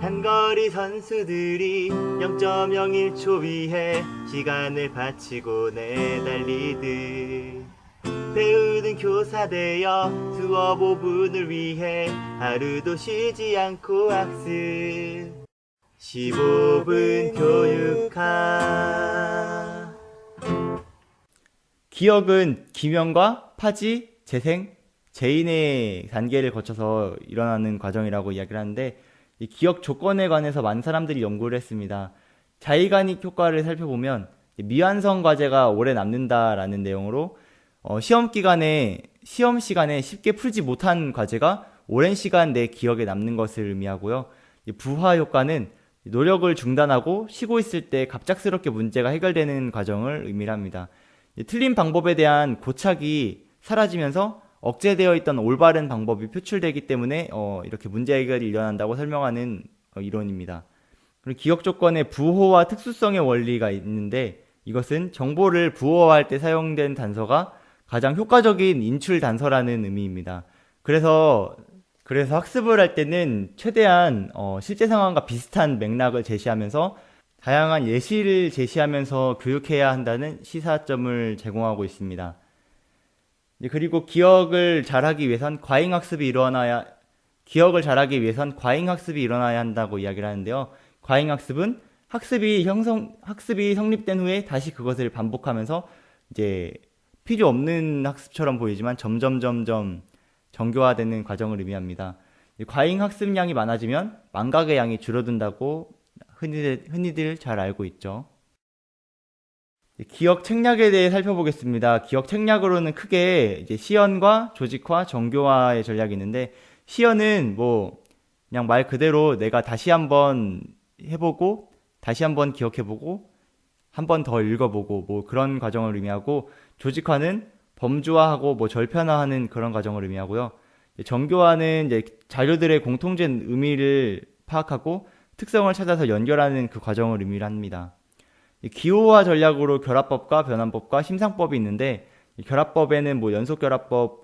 단거리 선수들이 0.01초 위해 시간을 바치고 내달리듯 배우는 교사 되어 수업 5분을 위해 하루도 쉬지 않고 학습 15분 교육학. 기억은 기명과 파지, 재생, 재인의 단계를 거쳐서 일어나는 과정이라고 이야기를 하는데, 이 기억 조건에 관해서 많은 사람들이 연구를 했습니다. 자이가닉 효과를 살펴보면 미완성 과제가 오래 남는다라는 내용으로 시험 시간에 쉽게 풀지 못한 과제가 오랜 시간 내 기억에 남는 것을 의미하고요. 부하 효과는 노력을 중단하고 쉬고 있을 때 갑작스럽게 문제가 해결되는 과정을 의미합니다. 틀린 방법에 대한 고착이 사라지면서 억제되어 있던 올바른 방법이 표출되기 때문에 이렇게 문제 해결이 일어난다고 설명하는 이론입니다. 그리고 기억 조건의 부호와 특수성의 원리가 있는데, 이것은 정보를 부호화할 때 사용된 단서가 가장 효과적인 인출 단서라는 의미입니다. 그래서 학습을 할 때는 최대한 실제 상황과 비슷한 맥락을 제시하면서 다양한 예시를 제시하면서 교육해야 한다는 시사점을 제공하고 있습니다. 그리고 기억을 잘하기 위해선 과잉학습이 일어나야 한다고 이야기를 하는데요. 과잉학습은 학습이 성립된 후에 다시 그것을 반복하면서 이제 필요 없는 학습처럼 보이지만 점점 정교화되는 과정을 의미합니다. 과잉학습량이 많아지면 망각의 양이 줄어든다고 흔히들 잘 알고 있죠. 기억 책략에 대해 살펴보겠습니다. 기억 책략으로는 크게 이제 시연과 조직화, 정교화의 전략이 있는데, 시연은 그냥 말 그대로 내가 다시 한번 해보고, 다시 한번 기억해보고, 한 번 더 읽어보고, 그런 과정을 의미하고, 조직화는 범주화하고 절편화하는 그런 과정을 의미하고요. 정교화는 이제 자료들의 공통된 의미를 파악하고 특성을 찾아서 연결하는 그 과정을 의미합니다. 기호화 전략으로 결합법과 변환법과 심상법이 있는데, 결합법에는 연속결합법,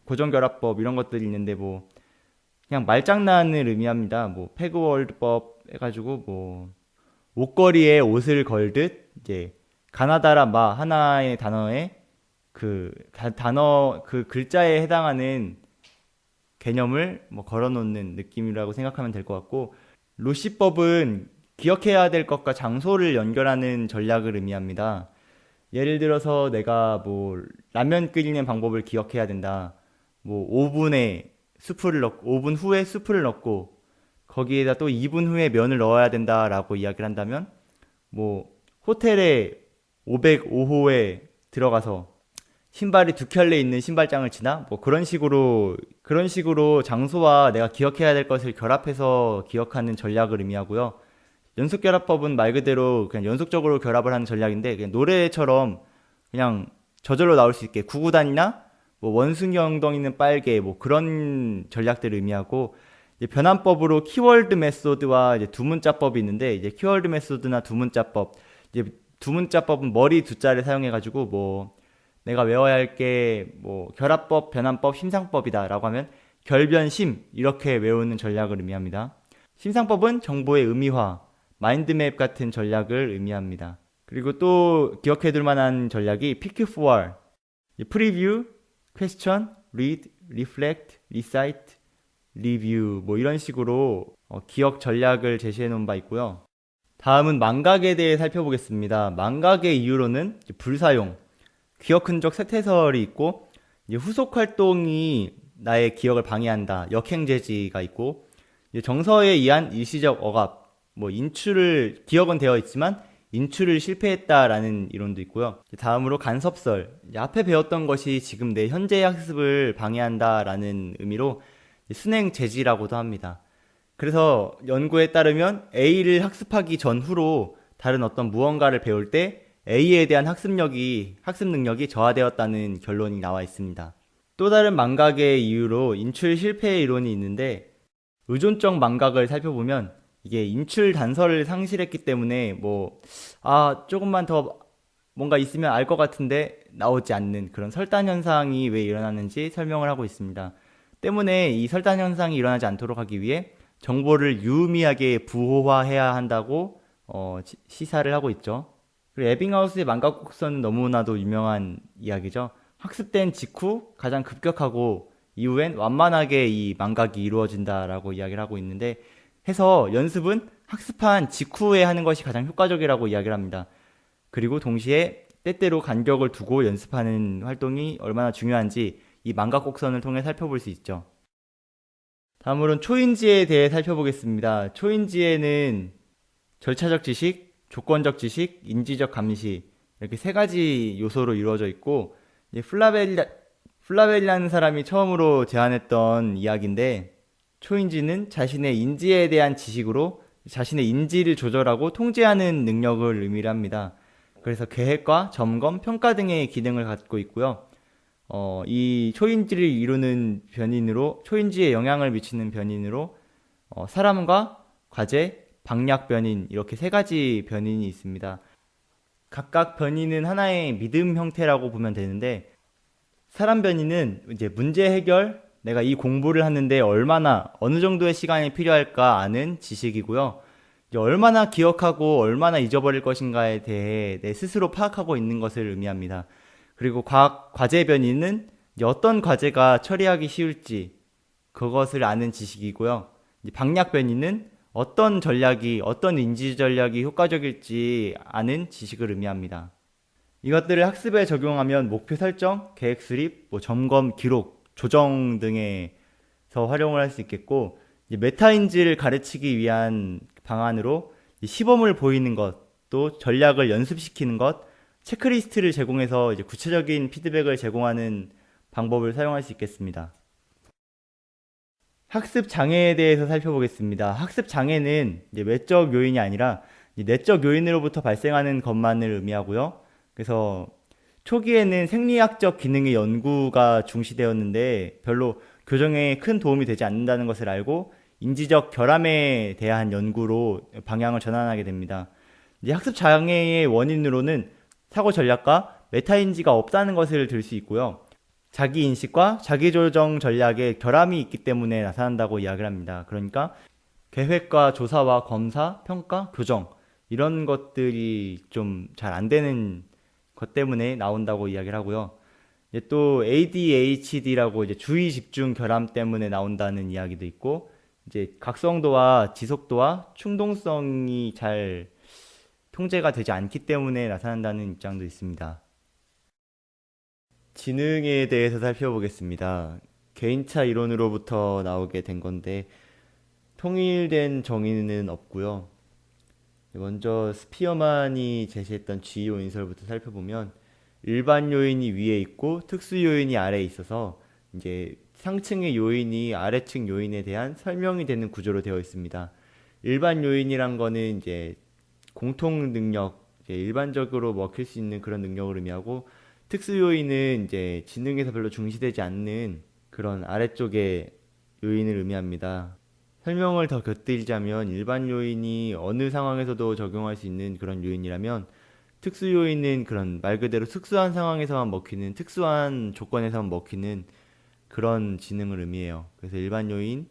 고정결합법 이런 것들이 있는데 그냥 말장난을 의미합니다. 패그월드법 해가지고 옷걸이에 옷을 걸듯 이제 가나다라 마 하나의 단어에 그 글자에 해당하는 개념을 걸어놓는 느낌이라고 생각하면 될 것 같고, 로시법은 기억해야 될 것과 장소를 연결하는 전략을 의미합니다. 예를 들어서 내가 라면 끓이는 방법을 기억해야 된다. 5분 후에 수프를 넣고 거기에다 또 2분 후에 면을 넣어야 된다라고 이야기를 한다면, 호텔에 505호에 들어가서 신발이 2켤레 있는 신발장을 지나 그런 식으로 장소와 내가 기억해야 될 것을 결합해서 기억하는 전략을 의미하고요. 연속결합법은 말 그대로 그냥 연속적으로 결합을 하는 전략인데, 그냥 노래처럼 그냥 저절로 나올 수 있게 구구단이나 원숭이 엉덩이는 빨개 그런 전략들을 의미하고, 이제 변환법으로 키워드 메소드와 이제 두문자법이 있는데, 이제 키워드 메소드나 두문자법, 이제 두문자법은 머리 두 자를 사용해가지고 내가 외워야 할 게 결합법, 변환법, 심상법이다 라고 하면 결변심 이렇게 외우는 전략을 의미합니다. 심상법은 정보의 의미화, 마인드맵 같은 전략을 의미합니다. 그리고 또 기억해둘 만한 전략이 PQ4R, 프리뷰, 퀘스천, 리드, 리플렉트, 리사이트, 리뷰 이런 식으로 기억 전략을 제시해 놓은 바 있고요. 다음은 망각에 대해 살펴보겠습니다. 망각의 이유로는 불사용, 기억 흔적 쇠퇴설이 있고, 후속 활동이 나의 기억을 방해한다, 역행재지가 있고, 정서에 의한 일시적 억압, 기억은 되어 있지만 인출을 실패했다라는 이론도 있고요. 다음으로 간섭설, 앞에 배웠던 것이 지금 내 현재 학습을 방해한다라는 의미로 순행재지라고도 합니다. 그래서 연구에 따르면 A를 학습하기 전후로 다른 어떤 무언가를 배울 때 A에 대한 학습 능력이 저하되었다는 결론이 나와 있습니다. 또 다른 망각의 이유로 인출 실패 이론이 있는데, 의존적 망각을 살펴보면 이게 인출 단서를 상실했기 때문에 조금만 더 뭔가 있으면 알 것 같은데 나오지 않는 그런 설단 현상이 왜 일어나는지 설명을 하고 있습니다. 때문에 이 설단 현상이 일어나지 않도록 하기 위해 정보를 유의미하게 부호화해야 한다고 시사를 하고 있죠. 그리고 에빙하우스의 망각곡선은 너무나도 유명한 이야기죠. 학습된 직후 가장 급격하고 이후엔 완만하게 이 망각이 이루어진다라고 이야기를 하고 있는데, 해서 연습은 학습한 직후에 하는 것이 가장 효과적이라고 이야기를 합니다. 그리고 동시에 때때로 간격을 두고 연습하는 활동이 얼마나 중요한지 이 망각곡선을 통해 살펴볼 수 있죠. 다음으로는 초인지에 대해 살펴보겠습니다. 초인지에는 절차적 지식, 조건적 지식, 인지적 감시, 이렇게 세 가지 요소로 이루어져 있고, 플라벨이라는 사람이 처음으로 제안했던 이야기인데, 초인지는 자신의 인지에 대한 지식으로 자신의 인지를 조절하고 통제하는 능력을 의미를 합니다. 그래서 계획과 점검, 평가 등의 기능을 갖고 있고요. 이 초인지를 이루는 변인으로, 초인지에 영향을 미치는 변인으로 사람과 과제, 방략 변인, 이렇게 세 가지 변인이 있습니다. 각각 변인은 하나의 믿음 형태라고 보면 되는데, 사람 변인은 이제 문제 해결, 내가 이 공부를 하는데 얼마나, 어느 정도의 시간이 필요할까 아는 지식이고요. 이제 얼마나 기억하고 얼마나 잊어버릴 것인가에 대해 내 스스로 파악하고 있는 것을 의미합니다. 그리고 과제 변이는 어떤 과제가 처리하기 쉬울지 그것을 아는 지식이고요. 방략 변이는 어떤 전략이, 어떤 인지 전략이 효과적일지 아는 지식을 의미합니다. 이것들을 학습에 적용하면 목표 설정, 계획 수립, 점검, 기록, 조정 등에서 활용을 할 수 있겠고, 메타인지를 가르치기 위한 방안으로 시범을 보이는 것, 또 전략을 연습시키는 것, 체크리스트를 제공해서 이제 구체적인 피드백을 제공하는 방법을 사용할 수 있겠습니다. 학습 장애에 대해서 살펴보겠습니다. 학습 장애는 이제 외적 요인이 아니라 내적 요인으로부터 발생하는 것만을 의미하고요. 그래서 초기에는 생리학적 기능의 연구가 중시되었는데 별로 교정에 큰 도움이 되지 않는다는 것을 알고 인지적 결함에 대한 연구로 방향을 전환하게 됩니다. 이제 학습 장애의 원인으로는 사고 전략과 메타인지가 없다는 것을 들 수 있고요. 자기 인식과 자기 조정 전략에 결함이 있기 때문에 나타난다고 이야기를 합니다. 그러니까 계획과 조사와 검사, 평가, 교정, 이런 것들이 좀 잘 안 되는 것 때문에 나온다고 이야기를 하고요. 이제 또 ADHD라고 이제 주의 집중 결함 때문에 나온다는 이야기도 있고, 이제 각성도와 지속도와 충동성이 잘 통제가 되지 않기 때문에 나타난다는 입장도 있습니다. 지능에 대해서 살펴보겠습니다. 개인차 이론으로부터 나오게 된 건데 통일된 정의는 없고요. 먼저 스피어만이 제시했던 G 요인설부터 살펴보면 일반 요인이 위에 있고 특수 요인이 아래에 있어서 이제 상층의 요인이 아래층 요인에 대한 설명이 되는 구조로 되어 있습니다. 일반 요인이란 거는 이제 공통 능력, 이제 일반적으로 먹힐 수 있는 그런 능력을 의미하고, 특수 요인은 이제 지능에서 별로 중시되지 않는 그런 아래쪽의 요인을 의미합니다. 설명을 더 곁들이자면 일반 요인이 어느 상황에서도 적용할 수 있는 그런 요인이라면, 특수 요인은 그런 말 그대로 특수한 상황에서만 먹히는, 특수한 조건에서만 먹히는 그런 지능을 의미해요. 그래서 일반 요인,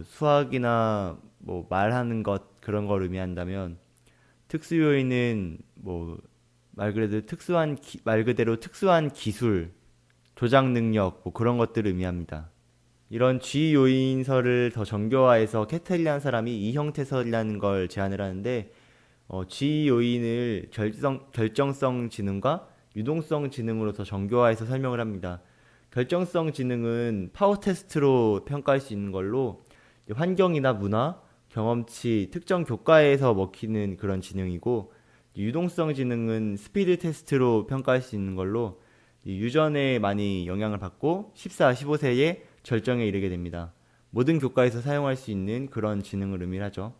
수학이나 말하는 것, 그런 걸 의미한다면, 특수 요인은 말 그대로 특수한 기술, 조작 능력, 그런 것들을 의미합니다. 이런 G 요인설을 더 정교화해서 캐텔이라는 사람이 이 형태설이라는 걸 제안을 하는데, G 요인을 결정성 지능과 유동성 지능으로 더 정교화해서 설명을 합니다. 결정성 지능은 파워 테스트로 평가할 수 있는 걸로 환경이나 문화, 경험치, 특정 교과에서 먹히는 그런 지능이고, 유동성 지능은 스피드 테스트로 평가할 수 있는 걸로 유전에 많이 영향을 받고 14, 15세에 절정에 이르게 됩니다. 모든 교과에서 사용할 수 있는 그런 지능을 의미하죠.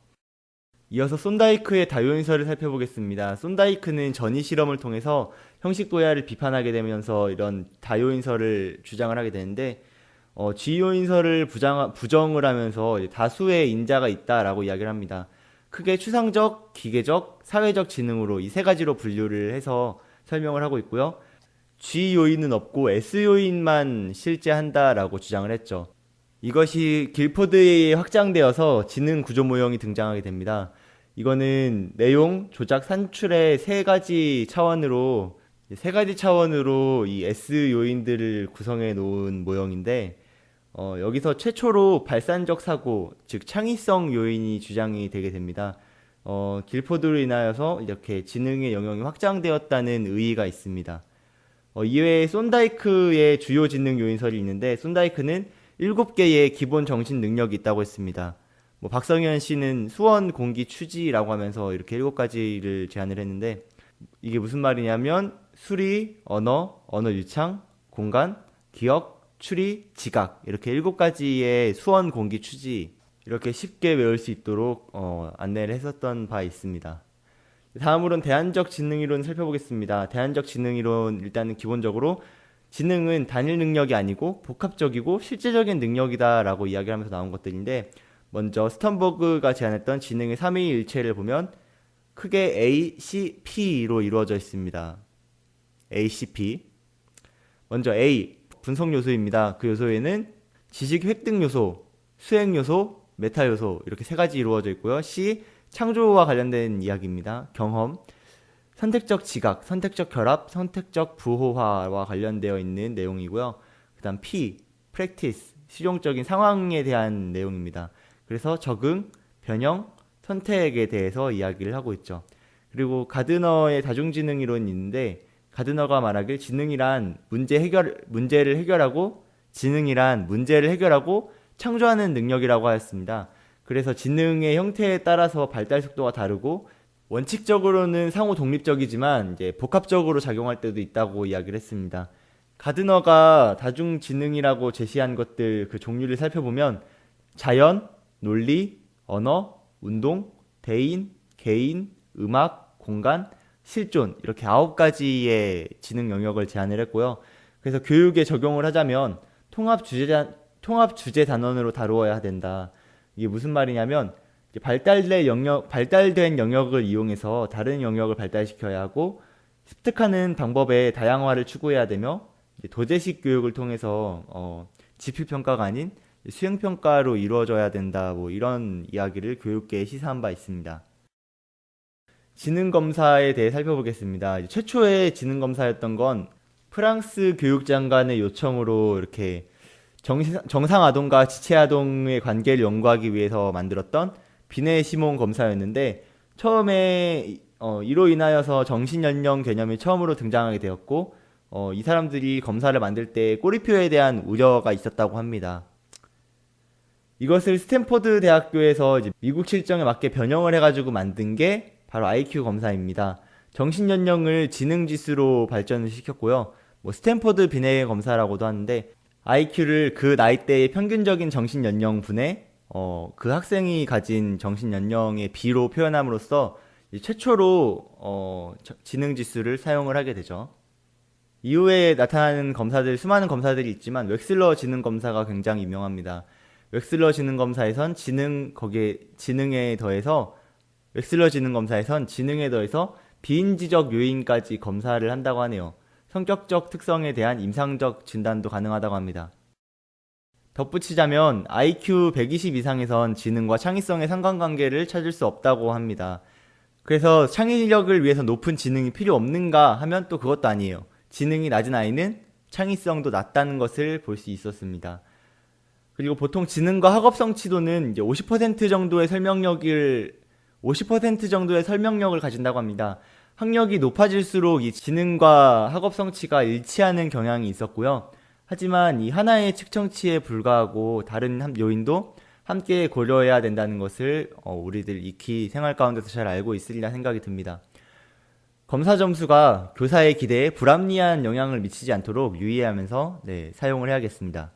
이어서 손다이크의 다요인설을 살펴보겠습니다. 손다이크는 전이 실험을 통해서 형식 도야를 비판하게 되면서 이런 다요인설을 주장을 하게 되는데, G요인설을 부정을 하면서 다수의 인자가 있다라고 이야기를 합니다. 크게 추상적, 기계적, 사회적 지능으로 이 세 가지로 분류를 해서 설명을 하고 있고요. G요인은 없고 S요인만 실제한다라고 주장을 했죠. 이것이 길포드에 확장되어서 지능 구조 모형이 등장하게 됩니다. 이거는 내용, 조작, 산출의 세 가지 차원으로 이 S 요인들을 구성해 놓은 모형인데, 여기서 최초로 발산적 사고, 즉 창의성 요인이 주장이 되게 됩니다. 길포드로 인하여서 이렇게 지능의 영역이 확장되었다는 의의가 있습니다. 이외에 손다이크의 주요 지능 요인설이 있는데, 손다이크는 7개의 기본 정신 능력이 있다고 했습니다. 뭐 박성현 씨는 수원 공기 추지라고 하면서 이렇게 7가지를 제안을 했는데, 이게 무슨 말이냐면 수리, 언어, 언어 유창, 공간, 기억, 추리, 지각, 이렇게 7가지의 수원 공기 추지, 이렇게 쉽게 외울 수 있도록 안내를 했었던 바 있습니다. 다음으로는 대안적 지능이론 살펴보겠습니다. 대안적 지능이론, 일단은 기본적으로 지능은 단일 능력이 아니고 복합적이고 실제적인 능력이다 라고 이야기를 하면서 나온 것들인데, 먼저 스턴버그가 제안했던 지능의 삼위일체를 보면 크게 ACP로 이루어져 있습니다. ACP. 먼저 A, 분석 요소입니다. 그 요소에는 지식 획득 요소, 수행 요소, 메타 요소, 이렇게 3가지 이루어져 있고요. C, 창조와 관련된 이야기입니다. 경험, 선택적 지각, 선택적 결합, 선택적 부호화와 관련되어 있는 내용이고요. 그 다음 P, practice, 실용적인 상황에 대한 내용입니다. 그래서 적응, 변형, 선택에 대해서 이야기를 하고 있죠. 그리고 가드너의 다중지능 이론이 있는데, 가드너가 말하길 지능이란 문제를 해결하고, 지능이란 문제를 해결하고 창조하는 능력이라고 하였습니다. 그래서 지능의 형태에 따라서 발달 속도가 다르고, 원칙적으로는 상호 독립적이지만 이제 복합적으로 작용할 때도 있다고 이야기를 했습니다. 가드너가 다중지능이라고 제시한 것들 그 종류를 살펴보면 자연, 논리, 언어, 운동, 대인, 개인, 음악, 공간, 실존, 이렇게 9가지의 지능 영역을 제안을 했고요. 그래서 교육에 적용을 하자면 통합 주제 단원으로 다루어야 된다. 이게 무슨 말이냐면 발달된 영역을 이용해서 다른 영역을 발달시켜야 하고, 습득하는 방법의 다양화를 추구해야 되며, 도제식 교육을 통해서 지필평가가 아닌 수행평가로 이루어져야 된다, 뭐 이런 이야기를 교육계에 시사한 바 있습니다. 지능검사에 대해 살펴보겠습니다. 최초의 지능검사였던 건 프랑스 교육장관의 요청으로 이렇게 정상아동과 지체아동의 관계를 연구하기 위해서 만들었던 비네 시몬 검사였는데, 처음에 이로 인하여서 정신연령 개념이 처음으로 등장하게 되었고, 이 사람들이 검사를 만들 때 꼬리표에 대한 우려가 있었다고 합니다. 이것을 스탠포드 대학교에서 이제 미국 실정에 맞게 변형을 해가지고 만든 게 바로 IQ 검사입니다. 정신연령을 지능지수로 발전을 시켰고요. 뭐 스탠포드 비네 검사라고도 하는데, IQ를 그 나이대의 평균적인 정신연령분의 그 학생이 가진 정신연령의 비로 표현함으로써 최초로 지능지수를 사용을 하게 되죠. 이후에 나타나는 수많은 검사들이 있지만 웩슬러 지능검사가 굉장히 유명합니다. 웩슬러 지능검사에선 웩슬러 지능검사에선 지능에 더해서 비인지적 요인까지 검사를 한다고 하네요. 성격적 특성에 대한 임상적 진단도 가능하다고 합니다. 덧붙이자면 IQ 120 이상에선 지능과 창의성의 상관관계를 찾을 수 없다고 합니다. 그래서 창의력을 위해서 높은 지능이 필요 없는가 하면 또 그것도 아니에요. 지능이 낮은 아이는 창의성도 낮다는 것을 볼 수 있었습니다. 그리고 보통 지능과 학업 성취도는 이제 50% 정도의 설명력을 가진다고 합니다. 학력이 높아질수록 이 지능과 학업 성취가 일치하는 경향이 있었고요. 하지만 이 하나의 측정치에 불과하고 다른 요인도 함께 고려해야 된다는 것을 우리들 익히 생활 가운데서 잘 알고 있으리라 생각이 듭니다. 검사 점수가 교사의 기대에 불합리한 영향을 미치지 않도록 유의하면서 사용을 해야겠습니다.